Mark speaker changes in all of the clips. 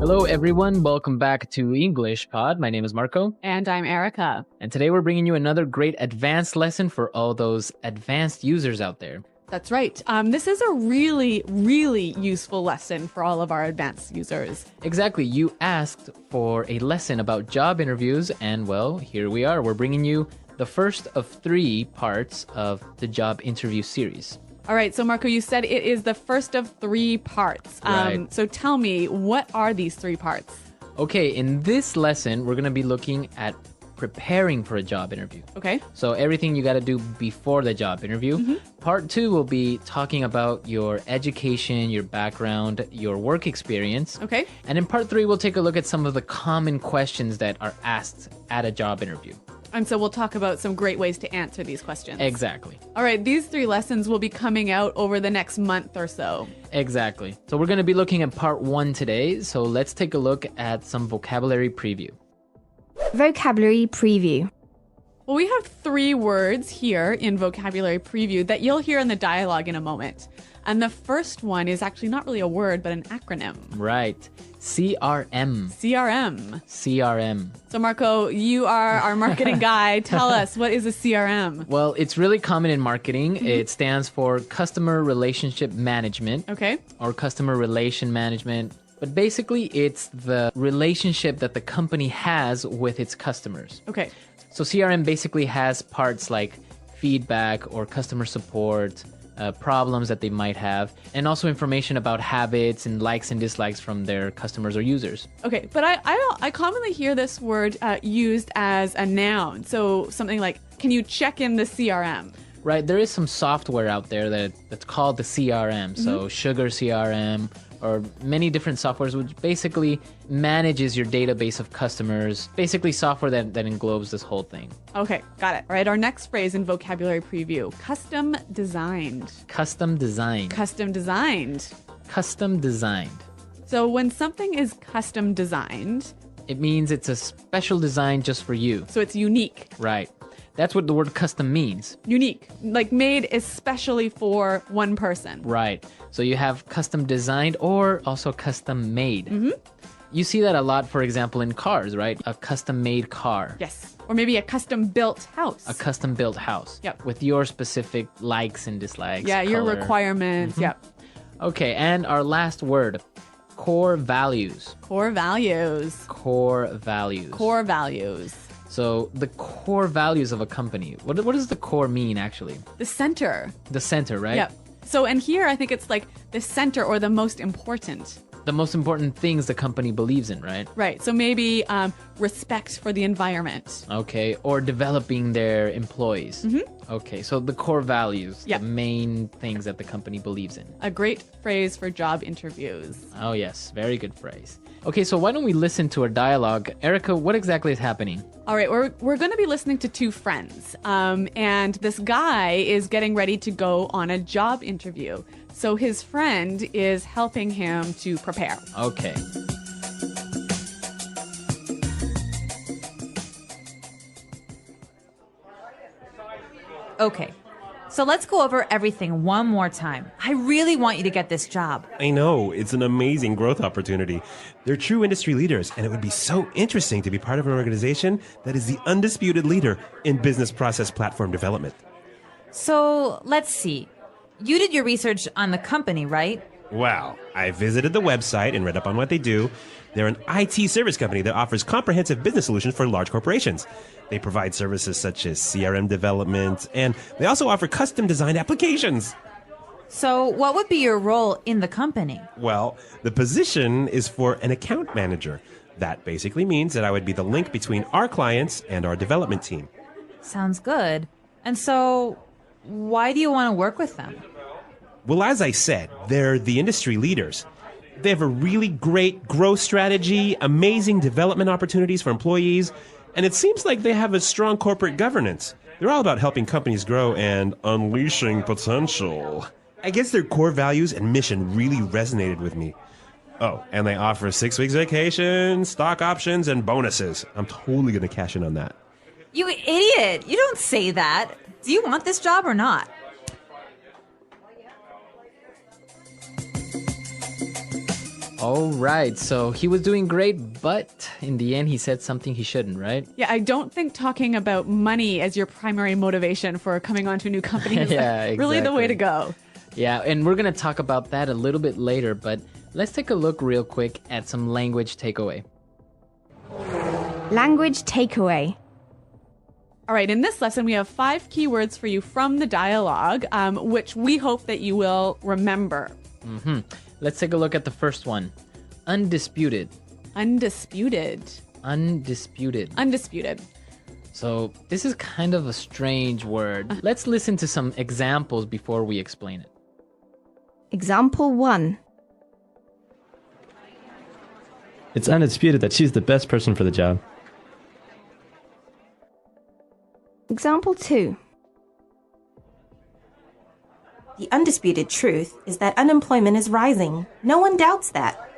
Speaker 1: Hello, everyone. Welcome back to English Pod. My name is Marco.
Speaker 2: And I'm Erica.
Speaker 1: And today we're bringing you another great advanced lesson for all those advanced users out there.
Speaker 2: That's right. This is a really, really useful lesson for all of our advanced users.
Speaker 1: Exactly. You asked for a lesson about job interviews, and well, here we are. We're bringing you the first of 3 parts of the job interview series.
Speaker 2: All right. So, Marco, you said it is the first of 3 parts.
Speaker 1: Right.
Speaker 2: So tell me, what are these 3 parts?
Speaker 1: Okay, in this lesson, we're going to be looking at preparing for a job interview.
Speaker 2: Okay.
Speaker 1: So everything you got to do before the job interview.
Speaker 2: Mm-hmm.
Speaker 1: Part 2 will be talking about your education, your background, your work experience.
Speaker 2: Okay.
Speaker 1: And in part 3, we'll take a look at some of the common questions that are asked at a job interview.
Speaker 2: And so we'll talk about some great ways to answer these questions.
Speaker 1: Exactly.
Speaker 2: All right. These 3 lessons will be coming out over the next month or so.
Speaker 1: Exactly. So we're going to be looking at part 1 today. So let's take a look at some vocabulary preview.
Speaker 3: Vocabulary preview.
Speaker 2: Well, we have 3 words here in vocabulary preview that you'll hear in the dialogue in a moment. And the first one is actually not really a word, but an acronym.
Speaker 1: Right. CRM.
Speaker 2: CRM.
Speaker 1: CRM.
Speaker 2: So, Marco, you are our marketing guy. Tell us, what is a CRM?
Speaker 1: Well, it's really common in marketing. It stands for Customer Relationship Management.
Speaker 2: Okay.
Speaker 1: Or Customer Relation Management. But basically, it's the relationship that the company has with its customers.
Speaker 2: Okay.
Speaker 1: So CRM basically has parts like feedback or customer support, problems that they might have, and also information about habits and likes and dislikes from their customers or users.
Speaker 2: Okay, but I commonly hear this word used as a noun. So something like, can you check in the CRM?
Speaker 1: Right, there is some software out there that's called the CRM. So Sugar CRM, or many different softwares, which basically manages your database of customers. Basically software that englobes this whole thing.
Speaker 2: Okay, got it. All right, our next phrase in vocabulary preview, custom designed.
Speaker 1: Custom designed.
Speaker 2: Custom designed.
Speaker 1: Custom designed.
Speaker 2: So when something is custom designed,
Speaker 1: it means it's a special design just for you.
Speaker 2: So it's unique.
Speaker 1: Right. That's what the word custom means.
Speaker 2: Unique, like made especially for one person.
Speaker 1: Right. So you have custom designed or also custom made. You see that a lot, for example, in cars, right? A custom made car.
Speaker 2: Yes. Or maybe a custom built house.
Speaker 1: A custom built house.
Speaker 2: Yep.
Speaker 1: With your specific likes and dislikes.
Speaker 2: Yeah, your
Speaker 1: color.
Speaker 2: requirements. Yep.
Speaker 1: Okay, and our last word, core values.
Speaker 2: Core values.
Speaker 1: Core values.
Speaker 2: Core values.
Speaker 1: So the core values of a company. What does the core mean, actually?
Speaker 2: The center.
Speaker 1: The center, right?
Speaker 2: Yep. So, and here I think it's like the center or the most important.
Speaker 1: The most important things the company believes in, right?
Speaker 2: Right. So maybe respect for the environment.
Speaker 1: Okay. Or developing their employees. Okay. So the core values,
Speaker 2: Yep.
Speaker 1: the main things that the company believes in.
Speaker 2: A great phrase for job interviews.
Speaker 1: Oh, yes. Very good phrase. Okay, so why don't we listen to our dialogue? Erica, what exactly is happening?
Speaker 2: All right, we're going to be listening to 2 friends. And this guy is getting ready to go on a job interview. So his friend is helping him to prepare.
Speaker 1: Okay.
Speaker 4: Okay, so let's go over everything one more time. I really want you to get this job.
Speaker 5: I know, it's an amazing growth opportunity. They're true industry leaders, and it would be so interesting to be part of an organization that is the undisputed leader in business process platform development.
Speaker 4: So let's see. You did your research on the company, right?
Speaker 5: Wow, I visited the website and read up on what they do. They're an IT service company that offers comprehensive business solutions for large corporations. They provide services such as CRM development, and they also offer custom designed applications.
Speaker 4: So what would be your role in the company?
Speaker 5: Well, the position is for an account manager. That basically means that I would be the link between our clients and our development team.
Speaker 4: Sounds good. And so, why do you want to work with them?
Speaker 5: Well, as I said, they're the industry leaders. They have a really great growth strategy, amazing development opportunities for employees, and it seems like they have a strong corporate governance. They're all about helping companies grow and unleashing potential. I guess their core values and mission really resonated with me. Oh, and they offer 6 weeks vacation, stock options, and bonuses. I'm totally going to cash in on that.
Speaker 4: You idiot! You don't say that. Do you want this job or not?
Speaker 1: All right, so he was doing great, but in the end, he said something he shouldn't, right?
Speaker 2: Yeah, I don't think talking about money as your primary motivation for coming onto a new company is
Speaker 1: Yeah,
Speaker 2: really the way to
Speaker 1: exactly.
Speaker 2: go.
Speaker 1: Yeah, and we're going to talk about that a little bit later, but let's take a look real quick at some language takeaway.
Speaker 3: Language takeaway.
Speaker 2: All right, in this lesson, we have 5 keywords for you from the dialogue, which we hope that you will remember.
Speaker 1: Let's take a look at the first one. Undisputed.
Speaker 2: Undisputed.
Speaker 1: Undisputed.
Speaker 2: Undisputed.
Speaker 1: So this is kind of a strange word. Let's listen to some examples before we explain it.
Speaker 3: Example 1.
Speaker 6: It's undisputed that she's the best person for the job.
Speaker 3: Example 2.
Speaker 7: The undisputed truth is that unemployment is rising. No one doubts that.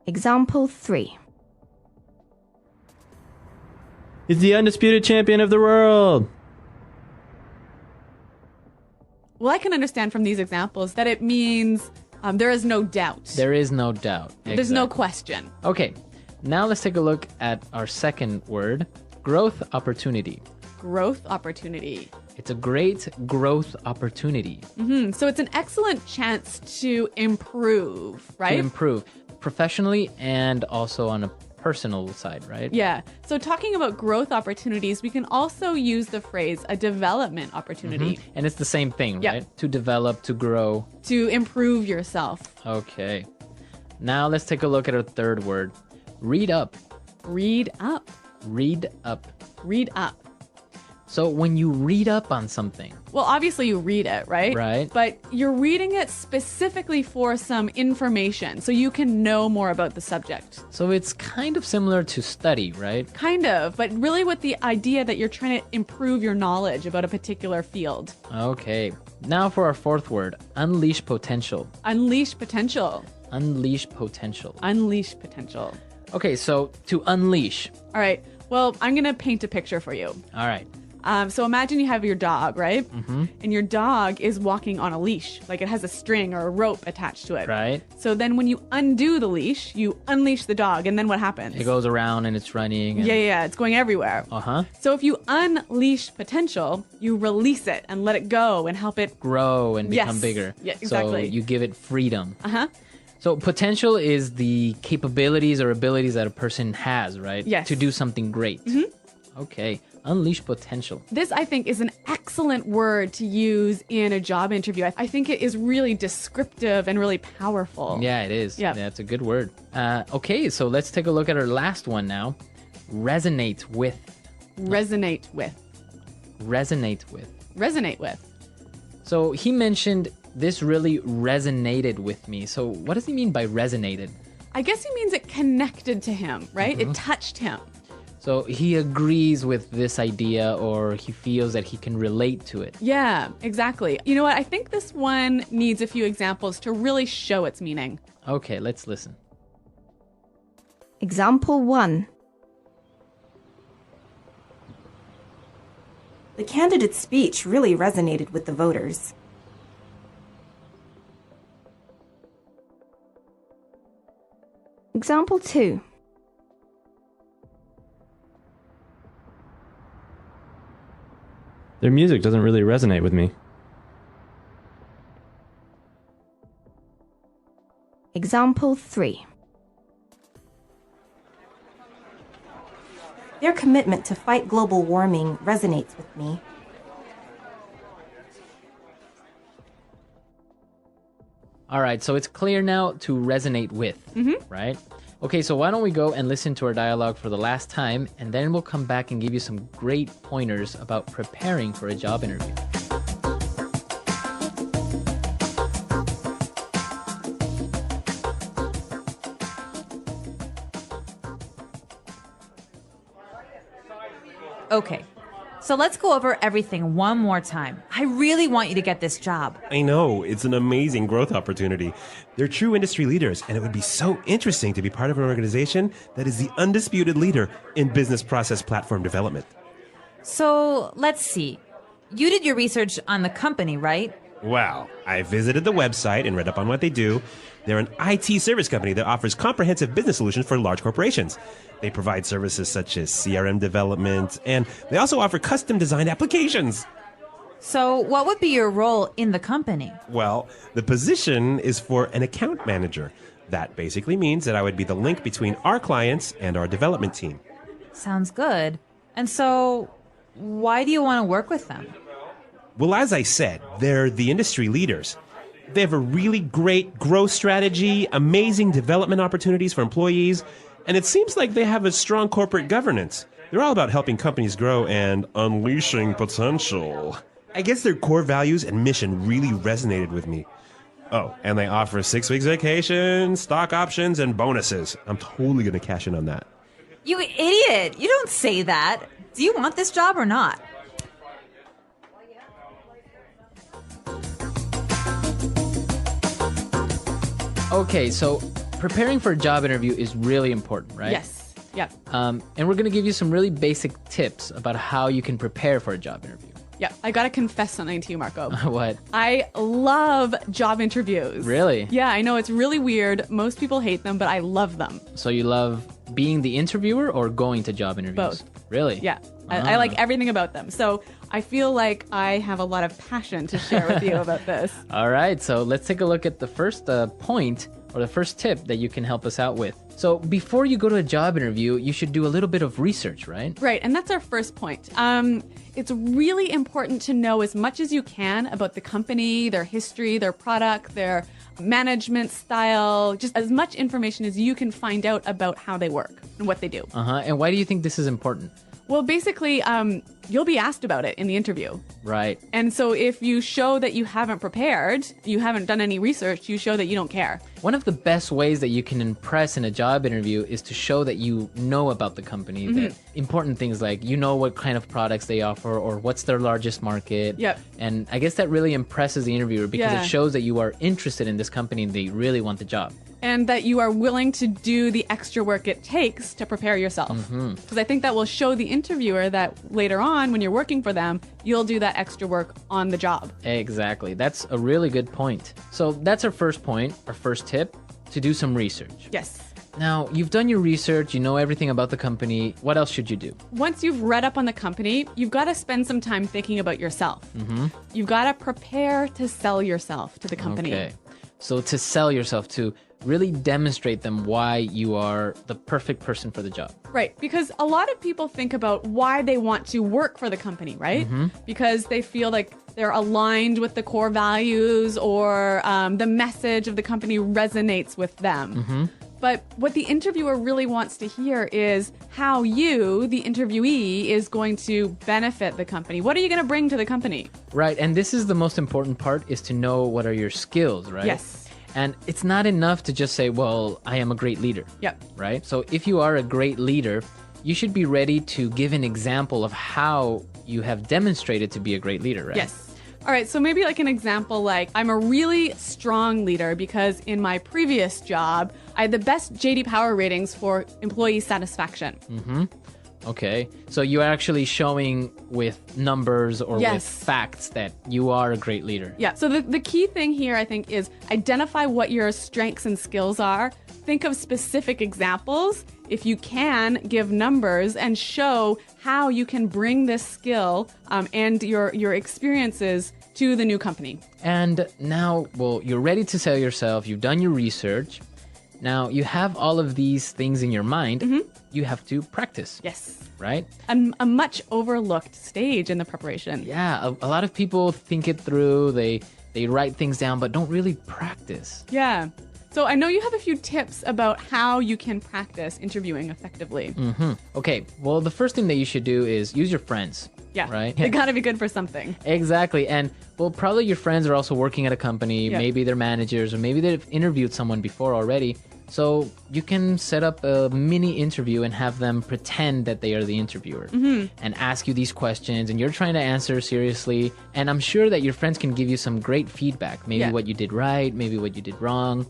Speaker 3: Example 3.
Speaker 6: He's the undisputed champion of the world.
Speaker 2: Well, I can understand from these examples that it means there is no doubt.
Speaker 1: There is no doubt.
Speaker 2: There's no
Speaker 1: Exactly.
Speaker 2: question.
Speaker 1: Okay, now let's take a look at our second word, growth opportunity.
Speaker 2: Growth opportunity.
Speaker 1: It's a great growth opportunity
Speaker 2: So it's an excellent chance to improve, right?
Speaker 1: to improve professionally and also on a personal side, right?
Speaker 2: Yeah. So talking about growth opportunities, we can also use the phrase a development opportunity
Speaker 1: And it's the same thing,
Speaker 2: Yeah.
Speaker 1: right? To develop, to grow.
Speaker 2: to improve yourself.
Speaker 1: Okay. Now let's take a look at our third word, read up.
Speaker 2: Read up.
Speaker 1: Read up.
Speaker 2: Read up.
Speaker 1: So when you read up on something,
Speaker 2: Well, obviously you read it, right?
Speaker 1: Right.
Speaker 2: But you're reading it specifically for some information so you can know more about the subject.
Speaker 1: so it's kind of similar to study, right?
Speaker 2: Kind of, but really with the idea that you're trying to improve your knowledge about a particular field.
Speaker 1: Okay. Now for our fourth word, unleash potential.
Speaker 2: Unleash potential.
Speaker 1: Unleash potential.
Speaker 2: Unleash potential.
Speaker 1: Okay, so to unleash.
Speaker 2: All right. Well, I'm going to paint a picture for you.
Speaker 1: All right.
Speaker 2: So imagine you have your dog, right? Mm-hmm. And your dog is walking on a leash, like it has a string or a rope attached to it.
Speaker 1: Right.
Speaker 2: So then when you undo the leash, you unleash the dog, and then what happens?
Speaker 1: It goes around and it's running. And...
Speaker 2: Yeah, it's going everywhere.
Speaker 1: Uh-huh.
Speaker 2: So if you unleash potential, you release it and let it go and help it.
Speaker 1: Grow and become
Speaker 2: Yes.
Speaker 1: bigger.
Speaker 2: Yeah, exactly.
Speaker 1: So you give it freedom.
Speaker 2: Uh-huh.
Speaker 1: So potential is the capabilities or abilities that a person has, right?
Speaker 2: Yes.
Speaker 1: To do something great. Mm-hmm. Okay. Unleash potential.
Speaker 2: This, I think, is an excellent word to use in a job interview. I think it is really descriptive and really powerful.
Speaker 1: Yeah, it is.
Speaker 2: Yeah.
Speaker 1: It's a good word. Okay, so let's take a look at our last one now. Resonate with.
Speaker 2: Resonate with.
Speaker 1: Resonate with.
Speaker 2: Resonate with.
Speaker 1: So he mentioned this really resonated with me. So what does he mean by resonated?
Speaker 2: I guess he means it connected to him, right?
Speaker 1: Mm-hmm.
Speaker 2: It touched him.
Speaker 1: So he agrees with this idea or he feels that he can relate to it.
Speaker 2: Yeah, exactly. You know what? I think this one needs a few examples to really show its meaning.
Speaker 1: Okay, let's listen.
Speaker 3: Example 1.
Speaker 7: The candidate's speech really resonated with the voters.
Speaker 3: Example 2.
Speaker 6: Their music doesn't really resonate with me.
Speaker 3: Example 3.
Speaker 7: Their commitment to fight global warming resonates with me.
Speaker 1: All right, so it's clear now to resonate with, right? Okay, so why don't we go and listen to our dialogue for the last time, and then we'll come back and give you some great pointers about preparing for a job interview.
Speaker 4: Okay, so let's go over everything one more time. I really want you to get this job.
Speaker 5: I know, it's an amazing growth opportunity. They're true industry leaders, and it would be so interesting to be part of an organization that is the undisputed leader in business process platform development.
Speaker 4: So let's see. You did your research on the company, right?
Speaker 5: Well, I visited the website and read up on what they do. They're an IT service company that offers comprehensive business solutions for large corporations. They provide services such as CRM development, and they also offer custom designed applications.
Speaker 4: So, what would be your role in the company?
Speaker 5: Well, the position is for an account manager. That basically means that I would be the link between our clients and our development team.
Speaker 4: Sounds good. And so, why do you want to work with them?
Speaker 5: Well, as I said, they're the industry leaders. They have a really great growth strategy, amazing development opportunities for employees, and it seems like they have a strong corporate governance. They're all about helping companies grow and unleashing potential. I guess their core values and mission really resonated with me. Oh, and they offer 6 weeks vacation, stock options, and bonuses. I'm totally going to cash in on that.
Speaker 4: You idiot! You don't say that. Do you want this job or not?
Speaker 1: Okay, so preparing for a job interview is really important, right?
Speaker 2: Yes. Yep.
Speaker 1: And we're going to give you some really basic tips about how you can prepare for a job interview.
Speaker 2: Yep. I got to confess something to you, Marco.
Speaker 1: What?
Speaker 2: I love job interviews.
Speaker 1: Really?
Speaker 2: Yeah, I know it's really weird. Most people hate them, but I love them.
Speaker 1: So you love being the interviewer or going to job interviews?
Speaker 2: Both.
Speaker 1: Really?
Speaker 2: Yeah. I like everything about them. So I feel like I have a lot of passion to share with you about this.
Speaker 1: All right, so let's take a look at the first point or the first tip that you can help us out with. So before you go to a job interview, you should do a little bit of research, right?
Speaker 2: Right, and that's our first point. It's really important to know as much as you can about the company, their history, their product, their management style, just as much information as you can find out about how they work and what they do.
Speaker 1: And why do you think this is important?
Speaker 2: Well, basically, you'll be asked about it in the interview.
Speaker 1: Right.
Speaker 2: And so if you show that you haven't prepared, you haven't done any research, you show that you don't care.
Speaker 1: One of the best ways that you can impress in a job interview is to show that you know about the company. That important things like you know what kind of products they offer or what's their largest market.
Speaker 2: Yep.
Speaker 1: And I guess that really impresses the interviewer because
Speaker 2: Yeah.
Speaker 1: it shows that you are interested in this company and they really want the job.
Speaker 2: And that you are willing to do the extra work it takes to prepare yourself. Because I think that will show the interviewer that later on, when you're working for them, you'll do that extra work on the job.
Speaker 1: Exactly. That's a really good point. So that's our first point, our first tip, to do some research.
Speaker 2: Yes.
Speaker 1: Now, you've done your research, you know everything about the company. What else should you do?
Speaker 2: Once you've read up on the company, you've got to spend some time thinking about yourself. You've got to prepare to sell yourself to the company.
Speaker 1: Okay. So to sell yourself, to really demonstrate them why you are the perfect person for the job.
Speaker 2: Right, because a lot of people think about why they want to work for the company, right? Because they feel like they're aligned with the core values or the message of the company resonates with them. But what the interviewer really wants to hear is how you, the interviewee, is going to benefit the company. What are you going to bring to the company?
Speaker 1: Right, and this is the most important part, is to know what are your skills, right?
Speaker 2: Yes.
Speaker 1: And it's not enough to just say, well, I am a great leader.
Speaker 2: Yep.
Speaker 1: Right? So if you are a great leader, you should be ready to give an example of how you have demonstrated to be a great leader, right?
Speaker 2: Yes. All right, so maybe like an example, like I'm a really strong leader because in my previous job, I had the best JD Power ratings for employee satisfaction.
Speaker 1: Okay. So you're actually showing with numbers or
Speaker 2: Yes.
Speaker 1: with facts that you are a great leader.
Speaker 2: Yeah, so the key thing here, I think, is identify what your strengths and skills are. Think of specific examples. If you can, give numbers and show how you can bring this skill and your experiences to the new company.
Speaker 1: And now, well, you're ready to sell yourself. You've done your research. Now you have all of these things in your mind. You have to practice.
Speaker 2: Yes.
Speaker 1: Right?
Speaker 2: A much overlooked stage in the preparation.
Speaker 1: Yeah, a lot of people think it through. They write things down, but don't really practice.
Speaker 2: Yeah. So I know you have a few tips about how you can practice interviewing effectively.
Speaker 1: Okay, well, the first thing that you should do is use your friends.
Speaker 2: Yeah.
Speaker 1: Right?
Speaker 2: They gotta be good for something.
Speaker 1: Exactly. And, well, probably your friends are also working at a company.
Speaker 2: Yeah.
Speaker 1: Maybe they're managers, or maybe they've interviewed someone before already. So you can set up a mini interview and have them pretend that they are the interviewer and ask you these questions, and you're trying to answer seriously. And I'm sure that your friends can give you some great feedback. Maybe
Speaker 2: Yeah.
Speaker 1: what you did right, maybe what you did wrong.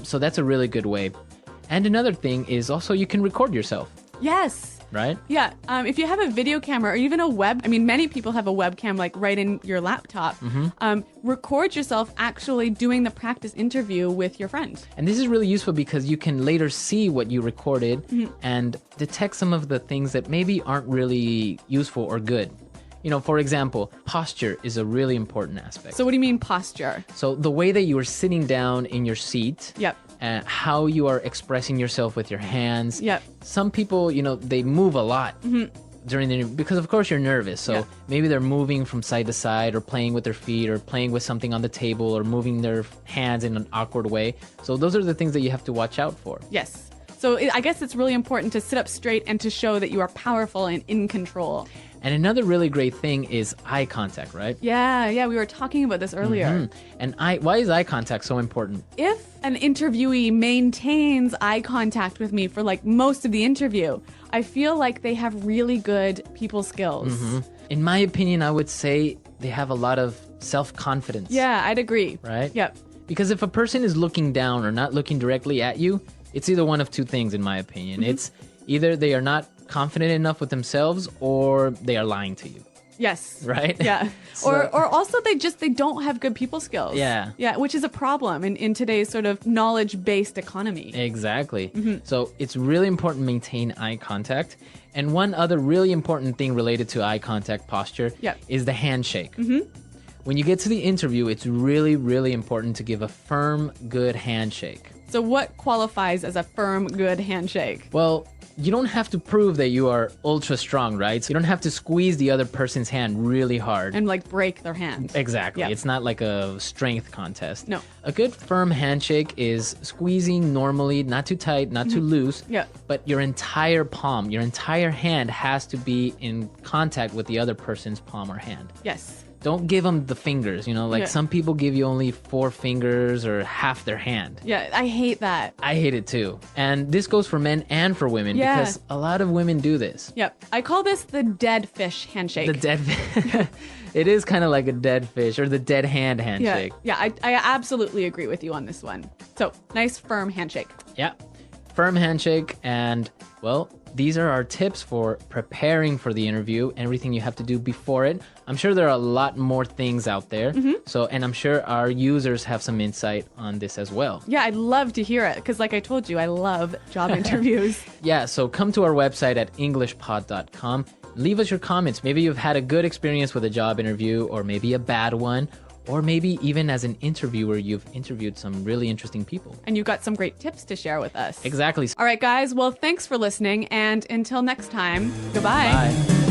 Speaker 1: So that's a really good way. And another thing is also you can record yourself.
Speaker 2: Yes.
Speaker 1: right?
Speaker 2: Yeah. If you have a video camera or even a web, I mean, many people have a webcam like right in your laptop. Record yourself actually doing the practice interview with your friend.
Speaker 1: And this is really useful because you can later see what you recorded and detect some of the things that maybe aren't really useful or good. You know, for example, posture is a really important aspect.
Speaker 2: So what do you mean posture?
Speaker 1: So the way that you are sitting down in your seat,
Speaker 2: Yep.
Speaker 1: how you are expressing yourself with your hands.
Speaker 2: Yep.
Speaker 1: Some people, you know, they move a lot during the interview because, of course, you're nervous. So
Speaker 2: Yeah.
Speaker 1: maybe they're moving from side to side or playing with their feet or playing with something on the table or moving their hands in an awkward way. So those are the things that you have to watch out for.
Speaker 2: Yes. So I guess it's really important to sit up straight and to show that you are powerful and in control.
Speaker 1: And another really great thing is eye contact, right?
Speaker 2: Yeah, we were talking about this earlier.
Speaker 1: And why is eye contact so important?
Speaker 2: If an interviewee maintains eye contact with me for like most of the interview, I feel like they have really good people skills.
Speaker 1: In my opinion, I would say they have a lot of self-confidence.
Speaker 2: Yeah, I'd agree.
Speaker 1: Right?
Speaker 2: Yep.
Speaker 1: Because if a person is looking down or not looking directly at you, it's either one of two things, in my opinion. It's either they are not confident enough with themselves or they are lying to you,
Speaker 2: Yes.
Speaker 1: right?
Speaker 2: Yeah. or also they don't have good people skills.
Speaker 1: Yeah.
Speaker 2: Yeah, which is a problem in today's sort of knowledge-based economy.
Speaker 1: Exactly. So it's really important to maintain eye contact. And one other really important thing related to eye contact posture
Speaker 2: Yep.
Speaker 1: is the handshake. When you get to the interview, it's really, really important to give a firm, good handshake.
Speaker 2: So what qualifies as a firm, good handshake?
Speaker 1: Well, you don't have to prove that you are ultra strong, right? So you don't have to squeeze the other person's hand really hard.
Speaker 2: And like break their hand.
Speaker 1: Exactly.
Speaker 2: Yeah.
Speaker 1: It's not like a strength contest.
Speaker 2: No.
Speaker 1: A good firm handshake is squeezing normally, not too tight, not too loose.
Speaker 2: Yeah.
Speaker 1: But your entire palm, your entire hand has to be in contact with the other person's palm or hand.
Speaker 2: Yes.
Speaker 1: Don't give them the fingers, you know, like
Speaker 2: Yeah.
Speaker 1: some people give you only 4 fingers or half their hand.
Speaker 2: Yeah, I hate that.
Speaker 1: I hate it too. And this goes for men and for women
Speaker 2: Yeah.
Speaker 1: because a lot of women do this.
Speaker 2: Yep. I call this the dead fish handshake.
Speaker 1: The dead it is kind of like a dead fish or the dead hand handshake.
Speaker 2: Yeah, I absolutely agree with you on this one. So, nice firm handshake.
Speaker 1: Yeah. Firm handshake. And, well, these are our tips for preparing for the interview, everything you have to do before it. I'm sure there are a lot more things out there. So, and I'm sure our users have some insight on this as well.
Speaker 2: Yeah, I'd love to hear it because, like I told you, I love job interviews.
Speaker 1: Yeah, so come to our website at englishpod.com. Leave us your comments. Maybe you've had a good experience with a job interview, or maybe a bad one, or maybe even as an interviewer, you've interviewed some really interesting people.
Speaker 2: And you got some great tips to share with us.
Speaker 1: Exactly.
Speaker 2: All right, guys. Well, thanks for listening. And until next time, goodbye.
Speaker 1: Bye.